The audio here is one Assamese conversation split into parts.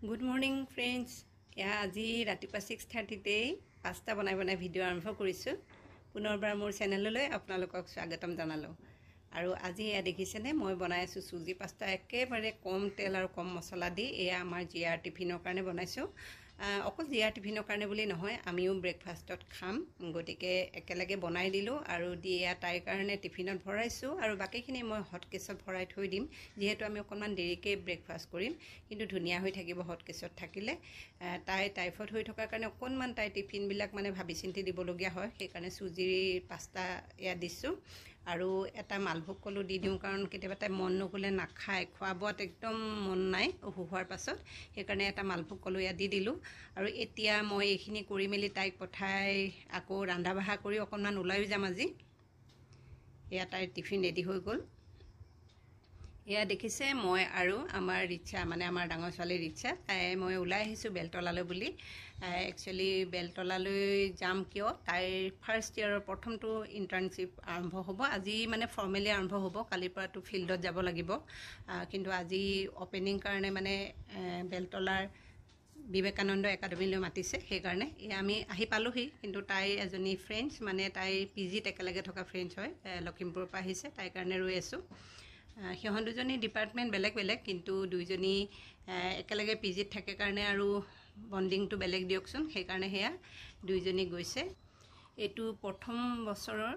Good morning friends. Ya আজি ৰাতিপুৱা 6:30 তে পাস্তা বনাই ভিডিও আৰম্ভ কৰিছো। পুনৰবাৰ মোৰ চেনেললৈ আপোনালোকক স্বাগতম জনালো। আৰু আজি এয়া দেখিছেনে মই বনাই আছো সুজি পাস্তা একেবাৰে কম তেল আৰু কম মছলা দি এয়া আমাৰ জিআৰ টিফিনৰ কাৰণে বনাইছো। অকল জিআৰ টিফিনৰ কাৰণে বুলি নহয় আমিও ব্ৰেকফাষ্টত খাম গটিকে একেলগে বনাই দিলো আৰু দি এয়া তাইৰ কাৰণে টিফিনত ভৰাইছো আৰু বাকিখিনি মই হট কেছত ভৰাই থৈ দিম যেহেতু আমি অকমান দেৰিকে ব্ৰেকফাষ্ট কৰিম কিন্তু ধুনিয়া হৈ থাকিব হট কেছত থাকিলে তাই টাইফয়েড হৈ থকাৰ কাৰণে অকনমান তাই টিফিন বিলাক মানে ভাবি চিন্তি দিবলগীয়া হয় সেই কাৰণে সুজিৰ পাস্তা এয়া দিছো আৰু এটা মালভোগ কলো দি দিও কাৰণ কেতিয়াবা তাই মন নগলে নাখায় খোৱাবোৱাত একদম মন নাই অহুৱাৰ পাছত সেই কাৰণে এটা মালভোগ কলো এয়া দি দিলো আৰু এতিয়া মই এইখিনি কৰি মেলি তাইক পঠাই আকৌ ৰান্ধা বাঢ়া কৰি অকনমান ওলাই যাম আজি এয়া তাইৰ টিফিন ৰেডি হৈ গল এয়া দেখিছে মই আৰু আমাৰ ৰিচা মানে আমাৰ ডাঙৰ ছোৱালী ৰিচা মই ওলাই আহিছো বেলতলালৈ বুলি একচুয়ালি বেলতলালৈ যাম কিয় তাইৰ ফাৰ্স্ট ইয়াৰৰ প্ৰথমটো ইন্টাৰ্নশিপ আৰম্ভ হ'ব আজি মানে ফৰ্মেলি আৰম্ভ হ'ব কালিৰ পৰাটো ফিল্ডত যাব লাগিব কিন্তু আজি ওপেনিং কাৰণে মানে বেলতলাৰ বিবেকানন্দ একাডেমিলৈ মাতিছে সেই কাৰণে আমি আহি পালোহি কিন্তু তাই এজনী ফ্ৰেন্ডছ মানে তাই পিজিত একেলগে থকা ফ্ৰেন্ডছ হয় লখিমপুৰৰ পৰা আহিছে তাইৰ কাৰণে ৰৈ আছো সিহঁত দুজনী ডিপাৰ্টমেন্ট বেলেগ কিন্তু দুইজনী একেলগে পিজিত থাকে কাৰণে আৰু বন্ডিংটো বেলেগ দিয়কচোন সেই কাৰণে হেয়া দুইজনী গৈছে এটু প্ৰথম বছৰৰ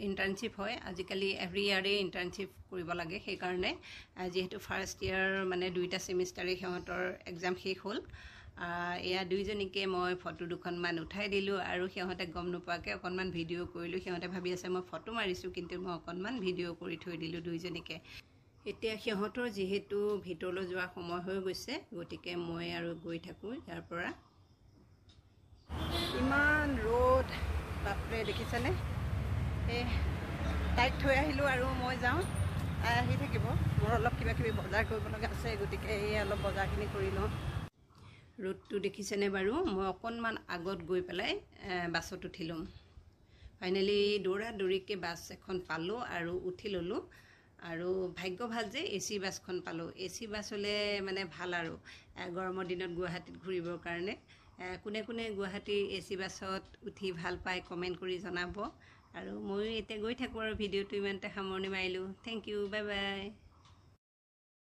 ইন্টাৰ্নশিপ হয় আজিকালি এভৰি ইয়াৰে ইন্টাৰ্নশিপ কৰিব লাগে সেই কাৰণে যেহেতু ফাৰ্স্ট ইয়াৰ মানে দুইটা সেমিষ্টাৰে সিহঁতৰ এক্সাম শেষ হ'ল এয়া দুইজনীকে মই ফটো দুখনমান উঠাই দিলো আৰু সিহঁতে গম নোপোৱাকে অকনমান ভিডিও কৰিলো সিহঁতে ভাবি আছে মই ফটো মাৰিছো কিন্তু মই অকনমান ভিডিও কৰি থৈ দিলো দুইজনীকে এতিয়া সিহঁতৰ যেহেতু ভিতৰলৈ যোৱা সময় হৈ গৈছে গটিকে মই আৰু গৈ থাকো ইয়াৰ পৰা ইমান ৰ'দ বাপৰে দেখিছানে তাইক থৈ আহিলো আৰু মই যাওঁ আহি থাকিব মোৰ অলপ কিবা কিবি বজাৰ কৰিব লগা আছে গটিকে এই অলপ বজাৰখিনি কৰি লওঁ ৰ'দটো দেখিছেনে বাৰু মই অকনমান আগত গৈ পেলাই বাছত উঠিলো ফাইনালি দৌৰিকে বাছ এখন পালো আৰু উঠি ললো আৰু ভাগ্য ভাল যে এসি বাছখন পালো এসি বাছ হলে মানে ভাল আৰু গৰমৰ দিনত গুৱাহাটীত ঘুৰিবৰ কাৰণে কোনে কোনে গুৱাহাটী এসি বাছত উঠি ভাল পায় কমেন্ট কৰি জনাব আৰু মই এতিয়া গৈ থাকো আৰু ভিডিওটো ইমানতে সামৰণি মাৰিলো থ্যাংক ইউ বাই বাই